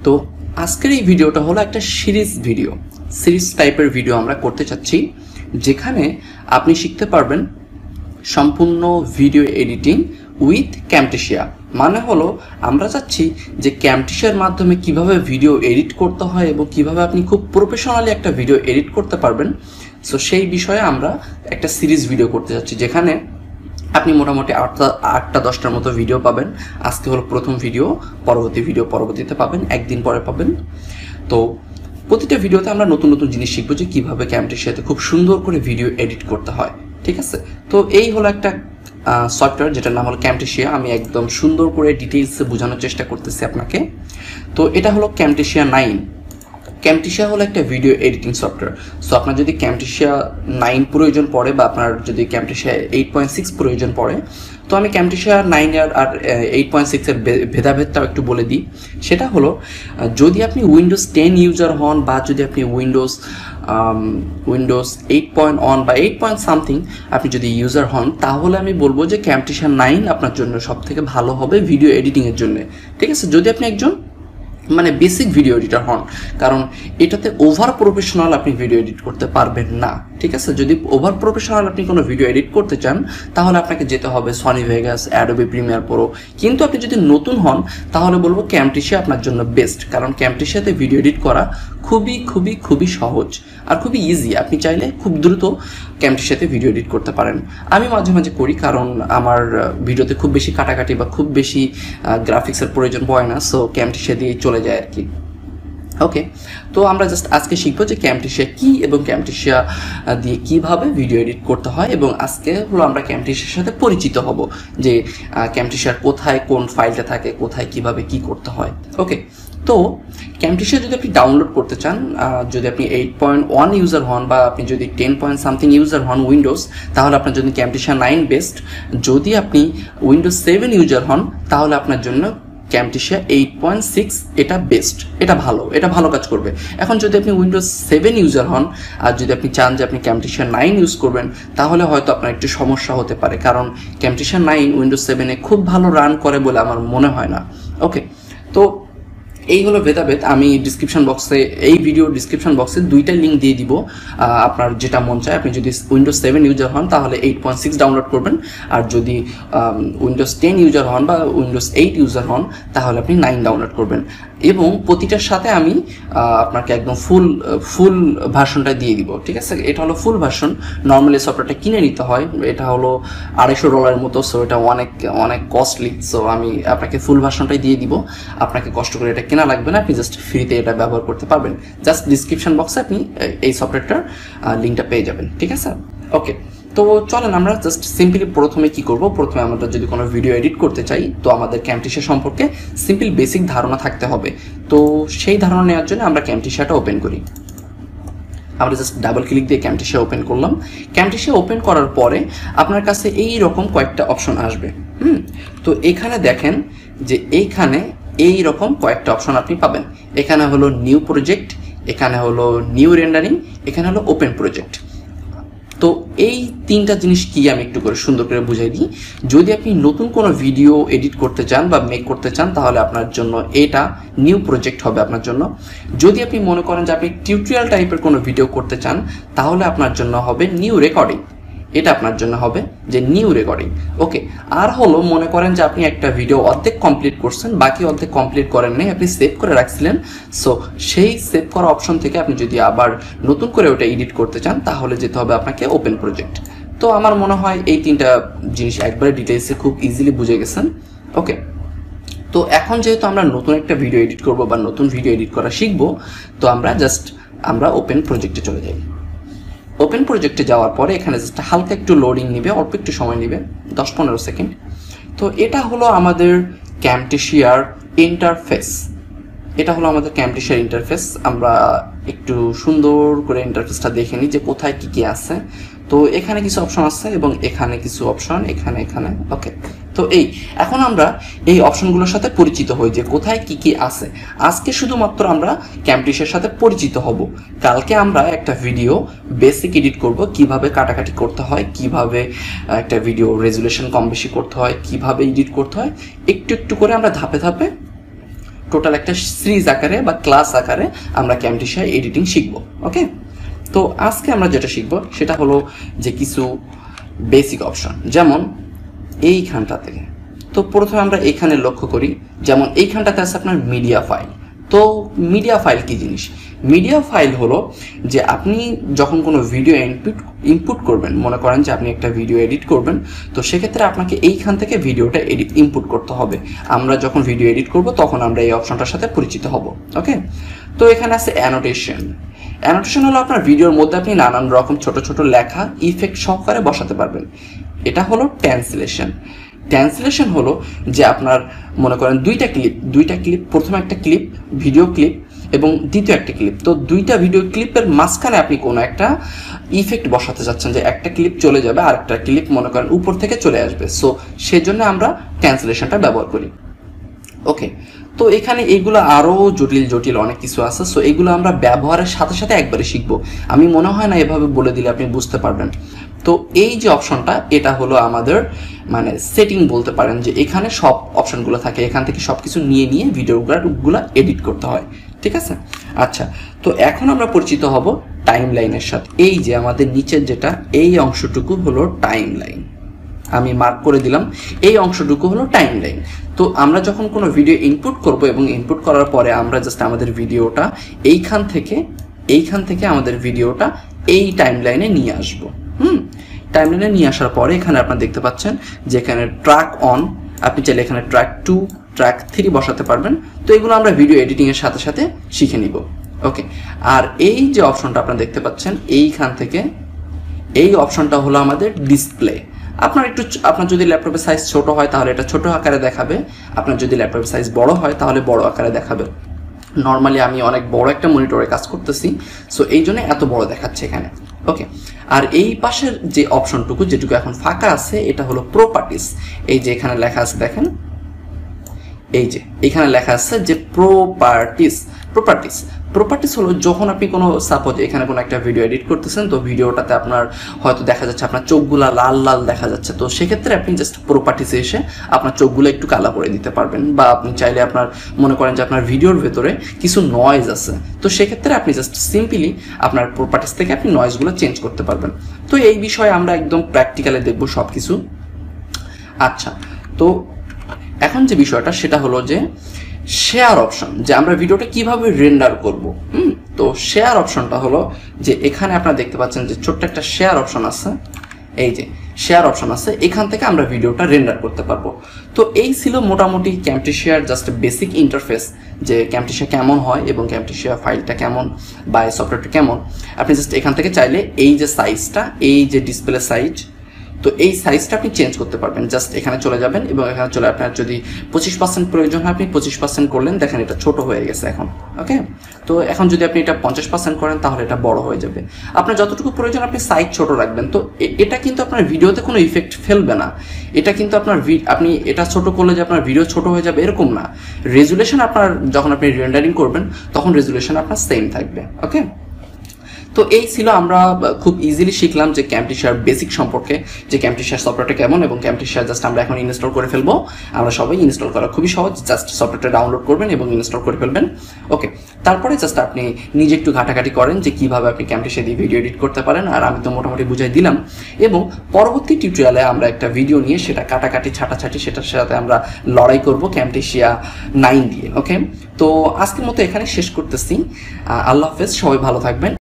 তো আজকের এই ভিডিওটা হলো একটা সিরিজ টাইপের ভিডিও আমরা করতে চাচ্ছি, যেখানে আপনি শিখতে পারবেন সম্পূর্ণ ভিডিও এডিটিং উইথ ক্যামটেশিয়া। মানে হলো আমরা চাচ্ছি যে ক্যামটেশিয়ার মাধ্যমে কিভাবে ভিডিও এডিট করতে হয় এবং কিভাবে আপনি খুব প্রফেশনালি একটা ভিডিও এডিট করতে পারবেন। সো সেই বিষয়ে আমরা একটা সিরিজ ভিডিও করতে যাচ্ছি, যেখানে আপনি মোটামুটি 8-10টার মতো ভিডিও পাবেন। আজকে হলো প্রথম ভিডিও, পরবর্তীতে পাবেন, একদিন পরে পাবেন। তো প্রতিটা ভিডিওতে আমরা নতুন নতুন জিনিস শিখবো যে কীভাবে ক্যামটেশিয়াতে খুব সুন্দর করে ভিডিও এডিট করতে হয়। ঠিক আছে, তো এই হলো একটা সফটওয়্যার যেটার নাম হলো ক্যামটেশিয়া। আমি একদম সুন্দর করে ডিটেইলসে বোঝানোর চেষ্টা করতেছি আপনাকে। তো এটা হলো ক্যামটেশিয়া 9। ক্যামটেশিয়া হলো একটা ভিডিও এডিটিং সফটওয়্যার। সো আপনার যদি ক্যামটেশিয়া 9 প্রয়োজন পড়ে বা আপনার যদি ক্যামটেশিয়া 8.6 প্রয়োজন পড়ে, তো আমি ক্যামটেশিয়া 9 আর 8.6 এর ভেদাভেদটাও একটু বলে দিই। সেটা হলো যদি আপনি উইন্ডোজ 10 ইউজার হন বা যদি আপনি উইন্ডোজ 8.1 বা 8 সামথিং আপনি যদি ইউজার হন, তাহলে আমি বলবো যে ক্যামটেশিয়া 9 আপনার জন্য সব থেকে ভালো হবে ভিডিও এডিটিংয়ের জন্য। ঠিক আছে, যদি আপনি একজন বেসিক ভিডিও এডিটর হন, কারণ এটাতে ওভার প্রফেশনাল আপনি ভিডিও এডিট করতে পারবেন না। ঠিক আছে, যদি ওভার প্রফেশনাল আপনি কোনো ভিডিও এডিট করতে চান, তাহলে আপনাকে যেতে হবে Sony Vegas, Adobe Premiere Pro. কিন্তু আপনি যদি নতুন হন, তাহলে বলবো ক্যামটেশিয়া আপনার জন্য বেস্ট, কারণ ক্যামটেশিয়াতে ভিডিও এডিট করা খুবই সহজ আর খুবই ইজি। আপনি চাইলে খুব দ্রুত ক্যামটেশিয়াতে ভিডিও এডিট করতে পারেন। আমি মাঝে মাঝে করি, কারণ আমার ভিডিওতে খুব বেশি কাটাকাটি বা খুব বেশি গ্রাফিক্সের প্রয়োজন পড়ে না। সো ক্যামটেশিয়া দিয়েই চলে যায় আর কি। ওকে, তো আমরা জাস্ট আজকে শিখবো যে ক্যামটেশিয়া কি এবং ক্যামটেশিয়া দিয়ে কিভাবে ভিডিও এডিট করতে হয়, এবং আজকে হলো আমরা ক্যামটেশিয়ার সাথে পরিচিত হব যে ক্যামটেশিয়ার কোথায় কোন ফাইলটা থাকে, কোথায় কিভাবে কি করতে হয়। ওকে, তো ক্যামটেশিয়া যদি আপনি ডাউনলোড করতে চান, যদি আপনি 8.1 ইউজার হন বা আপনি যদি 10 সামথিং ইউজার হন উইন্ডোজ, তাহলে আপনার জন্য ক্যামটেশিয়া 9 বেস্ট। যদি আপনি উইন্ডোজ 7 ইউজার হন, তাহলে আপনার জন্য ক্যামটেশিয়া 8.6 এটা বেস্ট, এটা ভালো কাজ করবে। এখন যদি আপনি উইন্ডোজ 7 ইউজার হন আর যদি আপনি চান যে আপনি ক্যামটেশিয়া 9 ইউজ করবেন, তাহলে হয়তো আপনার একটু সমস্যা হতে পারে, কারণ ক্যামটেশিয়া 9 উইন্ডোজ 7-এ খুব ভালো রান করে বলে আমার মনে হয় না। ওকে, তো এই হলো ভেদাভেদ। আমি এই ভিডিও ডিসক্রিপশন বক্সে 2টা লিঙ্ক দিয়ে দিব, আপনার যেটা মন চায়। আপনি যদি উইন্ডোজ 7 ইউজার হন, তাহলে 8.6 ডাউনলোড করবেন, আর যদি উইন্ডোজ 10 ইউজার হন বা উইন্ডোজ 8 ইউজার হন, তাহলে আপনি 9 ডাউনলোড করবেন। এবং প্রতিটার সাথে আমি আপনাকে একদম ফুল ভার্সনটা দিয়ে দিব। ঠিক আছে, এটা হলো ফুল ভার্সন। নর্মালি সফটওয়্যারটা কিনে নিতে হয়, এটা হলো $250 মতো। সো এটা অনেক কস্টলি। সো আমি আপনাকে ফুল ভার্সনটাই দিয়ে দিব, আপনাকে কষ্ট করে এটা কেনা লাগবে না, আপনি জাস্ট ফ্রিতে এটা ব্যবহার করতে পারবেন। জাস্ট ডিসক্রিপশন বক্সে আপনি এই সফটওয়্যারটার লিঙ্কটা পেয়ে যাবেন। ঠিক আছে, ওকে, তো চলেন আমরা জাস্ট সিম্পলি প্রথমে কি করব। প্রথমে আমরা যদি কোনো ভিডিও এডিট করতে চাই, তো আমাদের ক্যামটেশিয়া সম্পর্কে সিম্পল বেসিক ধারণা থাকতে হবে। তো সেই ধারণা নেওয়ার জন্য আমরা ক্যামটেশিয়াটা ওপেন করি। আমরা জাস্ট ডাবল ক্লিক দিয়ে ক্যামটেশিয়া ওপেন করলাম। ক্যামটেশিয়া ওপেন করার পরে আপনার কাছে এই রকম কয়েকটা অপশন আসবে। তো এখানে দেখেন যে এইখানে এই রকম কয়েকটা অপশন আপনি পাবেন। এখানে হলো নিউ প্রজেক্ট, এখানে হলো নিউ রেন্ডারিং, এখানে হলো ওপেন প্রজেক্ট। তো এই 3টা জিনিস কি আমি একটু করে সুন্দর করে বুঝাই দিই। যদি আপনি নতুন কোনো ভিডিও এডিট করতে চান বা মেক করতে চান, তাহলে আপনার জন্য এটা নিউ প্রজেক্ট হবে আপনার জন্য। যদি আপনি মনে করেন যে আপনি টিউটোরিয়াল টাইপের কোনো ভিডিও করতে চান, তাহলে আপনার জন্য হবে নিউ রেকর্ডিং, এটা আপনার জন্য হবে যে নিউ রেকর্ডিং। ওকে, আর হলো মনে করেন যে আপনি একটা ভিডিও অর্ধেক কমপ্লিট করছেন, বাকি অর্ধেক কমপ্লিট করেন নাই, আপনি সেভ করে রাখছিলেন। সো সেই সেভ করা অপশন থেকে আপনি যদি আবার নতুন করে ওটা এডিট করতে চান, তাহলে যেতে হবে আপনাকে ওপেন প্রজেক্ট। তো আমার মনে হয় এই 3টা জিনিস একবারে ডিটেইলসে খুব ইজিলি বুঝে গেছেন। ওকে, তো এখন যেহেতু আমরা নতুন একটা ভিডিও এডিট করব বা নতুন ভিডিও এডিট করা শিখবো, তো আমরা ওপেন প্রজেক্টে চলে যাই। ওপেন প্রজেক্টে যাওয়ার পরে এখানে জাস্ট হালকা একটু লোডিং নেবে, অল্প একটু সময় নেবে, 10-15 সেকেন্ড। তো এটা হলো আমাদের ক্যামটেশিয়ার ইন্টারফেস। আমরা একটু সুন্দর করে ইন্টারফেসটা দেখে নিই যে কোথায় কি আছে। তো এখানে কিছু অপশন আছে এবং এখানে কিছু অপশন, এখানে। ওকে, তো এখন আমরা এই অপশনগুলোর সাথে পরিচিত হই যে কোথায় কি আছে। আজকে শুধুমাত্র আমরা ক্যামটেশিয়ার সাথে পরিচিত হব। কালকে আমরা একটা ভিডিও বেসিক এডিট করব, কিভাবে কাটাকাটি করতে হয়, কিভাবে একটা ভিডিও রেজুলেশন কম বেশি করতে হয়, কিভাবে এডিট করতে হয়, একটু একটু করে আমরা ধাপে ধাপে টোটাল একটা সিরিজ আকারে বা ক্লাস আকারে আমরা ক্যামটেশিয়া এডিটিং শিখবো। ওকে, তো আজকে আমরা যেটা শিখবো সেটা হলো যে কিছু বেসিক অপশন, যেমন এইখানটা থেকে। তো প্রথমে আমরা এইখানে লক্ষ্য করি, যেমন এইখানটাতে আছে আপনার মিডিয়া ফাইল। তো মিডিয়া ফাইল কি জিনিস? মিডিয়া ফাইল হলো যে আপনি যখন কোনো ভিডিও ইনপুট করবেন, মনে করেন যে আপনি একটা ভিডিও এডিট করবেন, তো সেক্ষেত্রে আপনাকে এইখান থেকে ভিডিওটা ইনপুট করতে হবে। আমরা যখন ভিডিও এডিট করব তখন আমরা এই অপশনটার সাথে পরিচিত হব। ওকে, তো এখানে আছে অ্যানোটেশন। অ্যানোটেশন হলো আপনার ভিডিওর মধ্যে আপনি নানান রকম ছোট ছোট লেখা ইফেক্ট সহকারে বসাতে পারবেন। এটা হলো ট্রান্সলেশন। ট্রান্সলেশন হলো যে আপনার মনে করেন দুইটা ক্লিপ, প্রথম একটা ক্লিপ ভিডিও ক্লিপ এবং দ্বিতীয় একটা ক্লিপ, তো দুইটা ভিডিও ক্লিপের মাঝখানে আপনি কোনো একটা ইফেক্ট বসাতে চাচ্ছেন, যে একটা ক্লিপ চলে যাবে আর একটা ক্লিপ মনে করেন উপর থেকে চলে আসবে, সো সেজন্য আমরা ট্রান্সলেশনটা ব্যবহার করি। ওকে, তো এখানে এইগুলো আরও জটিল অনেক কিছু আছে, সো এগুলো আমরা ব্যবহারের সাথে সাথে একবারে শিখবো। আমি মনে হয় না এভাবে বলে দিলে আপনি বুঝতে পারবেন। তো এই যে অপশনটা, এটা হলো আমাদের মানে সেটিং বলতে পারেন, যে এখানে সব অপশনগুলো থাকে, এখান থেকে সব কিছু নিয়ে ভিডিওগুলো এডিট করতে হয়। ঠিক আছে, আচ্ছা, তো এখন আমরা পরিচিত হব টাইম লাইনের সাথে। এই যে আমাদের নিচের যেটা, এই অংশটুকু হলো টাইম লাইন, আমি মার্ক করে দিলাম, এই অংশটুকু হলো টাইম লাইন। তো আমরা যখন কোনো ভিডিও ইনপুট করব এবং ইনপুট করার পরে আমরা জাস্ট আমাদের ভিডিওটা এইখান থেকে আমাদের ভিডিওটা এই টাইম লাইনে নিয়ে আসবো। টাইম লাইনে নিয়ে আসার পরে এখানে আপনারা দেখতে পাচ্ছেন যে এখানে ট্র্যাক অন, আপনি চাইলে এখানে ট্র্যাক 2 ট্র্যাক 3 বসাতে পারবেন। তো এগুলো আমরা ভিডিও এডিটিং এর সাথে সাথে শিখে নিব। ওকে, আর এই যে অপশনটা আপনারা দেখতে পাচ্ছেন এইখান থেকে, এই অপশনটা হলো আমাদের ডিসপ্লে। আপনার যদি ল্যাপটপের সাইজ ছোট হয় তাহলে এটা ছোট আকারে দেখাবে, আপনার যদি ল্যাপটপের সাইজ বড় হয় তাহলে বড় আকারে দেখাবে। নর্মালি আমি অনেক বড় একটা মনিটরে কাজ করতেছি, সো এই জন্য এত বড় দেখাচ্ছে এখানে। ওকে, আর এই পাশের যে অপশনটুকু যেটুকু এখন ফাঁকা আছে এটা হলো প্রপার্টিস। এই যে এখানে লেখা আছে দেখেন, এই যে এখানে লেখা আছে যে প্রপার্টিস হলো যখন আপনি কোনো সাপোজ এখানে কোনো একটা ভিডিও এডিট করতেছেন, তো ভিডিওটাতে আপনার হয়তো দেখা যাচ্ছে আপনার চোখগুলা লাল লাল দেখা যাচ্ছে, তো সেক্ষেত্রে আপনি জাস্ট প্রপার্টিসে এসে আপনার চোখগুলো একটু কালা করে দিতে পারবেন, বা আপনি চাইলে আপনার মনে করেন যে আপনার ভিডিওর ভেতরে কিছু নয়েজ আছে, তো সেক্ষেত্রে আপনি জাস্ট সিম্পলি আপনার প্রপার্টিস থেকে আপনি নয়েজগুলো চেঞ্জ করতে পারবেন। তো এই বিষয়ে আমরা একদম প্র্যাকটিক্যালে দেখবো সব কিছু। আচ্ছা, তো এখন যে বিষয়টা সেটা হলো যে শেয়ার অপশন, যে আমরা ভিডিওটা কিভাবে রেন্ডার করব। তো শেয়ার অপশনটা হলো যে এখানে আপনারা দেখতে পাচ্ছেন যে ছোট্ট একটা শেয়ার অপশন আছে, এই যে শেয়ার অপশন আছে, এখান থেকে আমরা ভিডিওটা রেন্ডার করতে পারবো। তো এই ছিল মোটামুটি ক্যামটেশিয়ার জাস্ট বেসিক ইন্টারফেস, যে ক্যামটেশিয়া কেমন হয় এবং ক্যামটেশিয়া ফাইলটা কেমন বা এই সফটওয়্যারটা কেমন। আপনি জাস্ট এখান থেকে চাইলে এই যে সাইজটা, এই যে ডিসপ্লে সাইজ, তো এই সাইজটা আপনি চেঞ্জ করতে পারবেন। জাস্ট এখানে চলে যাবেন এবং এখানে চলে আপনার যদি 25% প্রয়োজন হয় আপনি 25% করলেন, দেখেন এটা ছোট হয়ে গেছে এখন। ওকে, তো এখন যদি আপনি এটা 50% করেন তাহলে এটা বড় হয়ে যাবে। আপনার যতটুকু প্রয়োজন আপনি সাইজ ছোট রাখবেন। তো এটা কিন্তু আপনার ভিডিওতে কোনো ইফেক্ট ফেলবে না। এটা কিন্তু আপনি এটা ছোট করলে যে আপনার ভিডিও ছোট হয়ে যাবে এরকম না। রেজুলেশন আপনার যখন আপনি রেন্ডারিং করবেন তখন রেজুলেশন আপনার সেম থাকবে। ওকে, তো এই ছিল, আমরা খুব ইজিলি শিখলাম যে ক্যামটেশিয়ার বেসিক সম্পর্কে, যে ক্যামটেশিয়ার সফটওয়্যারটা কেমন এবং ক্যামটেশিয়ার জাস্ট আমরা এখন ইনস্টল করে ফেলবো। আমরা সবাই ইনস্টল করা খুবই সহজ, জাস্ট সফটওয়্যারটা ডাউনলোড করবেন এবং ইনস্টল করে ফেলবেন। ওকে, তারপরে জাস্ট আপনি নিজে একটু ঘাটাঘাটি করেন যে কীভাবে আপনি ক্যামটেশিয়া দিয়ে ভিডিও এডিট করতে পারেন, আর আমি তো মোটামুটি বুঝাই দিলাম। এবং পরবর্তী টিউটোরিয়ালে আমরা একটা ভিডিও নিয়ে সেটা কাটাকাটি ছাটাছাটি সেটার সাথে আমরা লড়াই করব ক্যামটেশিয়া 9 দিয়ে। ওকে, তো আজকের মতো এখানে শেষ করতেছি। আল্লাহ হাফেজ, সবাই ভালো থাকবেন।